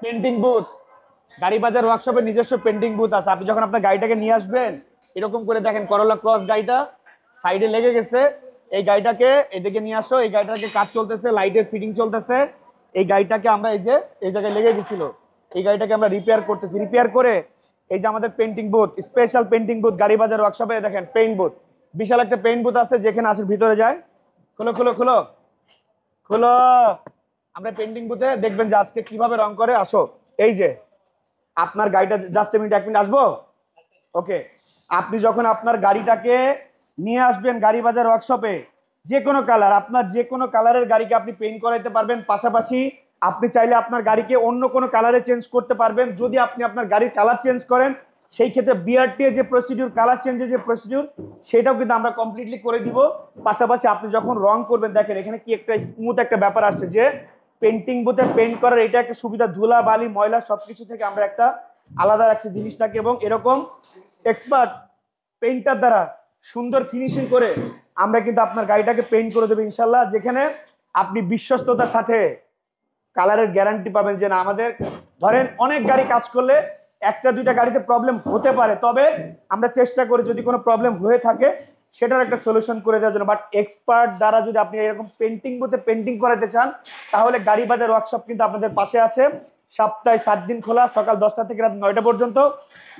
Painting booth, গাড়ি বাজার ওয়ার্কশপে নিজস্ব পেন্টিং বুথ আছে। আপনি যখন আপনার গাড়িটাকে নিয়ে আসবেন, এরকম করে দেখেন করোলা ক্রস গাড়িটা সাইডে লেগে গেছে, এই গাড়িটাকে এদিকে নিয়ে আসো, এই গাড়িটাকে কাজ চলতেছে, লাইটের ফিটিং চলতেছে। এই গাড়িটাকে আমরা এই যে এই জায়গায় লেগে গেছিল, এই গাড়িটাকে আমরা রিপেয়ার করতেছি। রিপেয়ার করে এই যে আমাদের painting booth, special painting booth গাড়ি বাজার ওয়ার্কশপে দেখেন পেইন্ট বুথ, বিশাল একটা পেইন্ট বুথ আছে যেখানে আসলে ভিতরে যায়। খুলো খুলো খুলো খুলো। আমরা পেন্টিং বুথে দেখবেন যে আজকে কিভাবে রং করে। আসো, এই যে আপনার গাড়িটা, জাস্ট মিনিট, 1 মিনিট আসবো। ওকে, আপনি যখন আপনার গাড়িটাকে নিয়ে আসবেন গাড়ি বাজার ওয়ার্কশপে, যে কোনো কালার, আপনার যে কোনো কালারের গাড়িকে আপনি পেইন্ট করাইতে পারবেন। পাশাপাশি আপনি চাইলে আপনার গাড়িকে অন্য কোনো কালারে চেঞ্জ করতে পারবেন। যদি আপনি আপনার গাড়ির কালার চেঞ্জ করেন, সেই ক্ষেত্রে বিআরটি যে প্রসিডিউর, কালার চেঞ্জের যে প্রসিডিউর, সেটাও কিন্তু আমরা কমপ্লিটলি করে দিব। পাশাপাশি আপনি যখন রং করবেন, দেখেন এখানে কি একটা স্মুথ একটা ব্যাপার আসছে যে পেন্টিং বুথে পেইন্ট করার এটা একটা সুবিধা। ধুলা বালি ময়লা সবকিছু থেকে আমরা একটা আলাদা রাখছি জিনিসটাকে, এবং এরকম এক্সপার্ট পেইন্টার দ্বারা সুন্দর ফিনিশিং করে আমরা কিন্তু আপনার গাড়িটাকে পেইন্ট করে দেবো ইনশাল্লাহ। যেখানে আপনি বিশ্বস্ততার সাথে কালারের গ্যারান্টি পাবেন যে না, আমাদের ধরেন অনেক গাড়ি কাজ করলে একটা দুইটা গাড়িতে প্রবলেম হতে পারে, তবে আমরা চেষ্টা করি যদি কোনো প্রবলেম হয়ে থাকে সেটার একটা সলিউশন করে দেওয়ার জন্য। বাট এক্সপার্ট দ্বারা যদি আপনি এরকম পেন্টিং বলতে পেন্টিং করাতে চান, তাহলে গাড়ি বাজার ওয়ার্কশপ কিন্তু আপনাদের পাশে আছে। সপ্তাহে 7 দিন খোলা, সকাল 10টা থেকে রাত 9টা পর্যন্ত।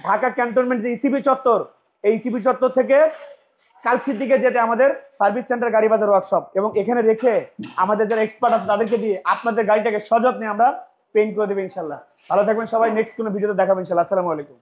ঢাকা ক্যান্টনমেন্ট যে ইসিবি চত্বর, এই ইসিবি চত্বর থেকে কালচির দিকে যেতে আমাদের সার্ভিস সেন্টার গাড়ি বাজার ওয়ার্কশপ, এবং এখানে রেখে আমাদের যারা এক্সপার্ট আছে তাদেরকে দিয়ে আপনাদের গাড়িটাকে সযত্নে আমরা পেইন্ট করে দেবো ইনশাল্লাহ। ভালো থাকবেন সবাই, নেক্সট কোনো ভিডিওতে দেখাবো ইনশাল্লাহ। আসসালামু আলাইকুম।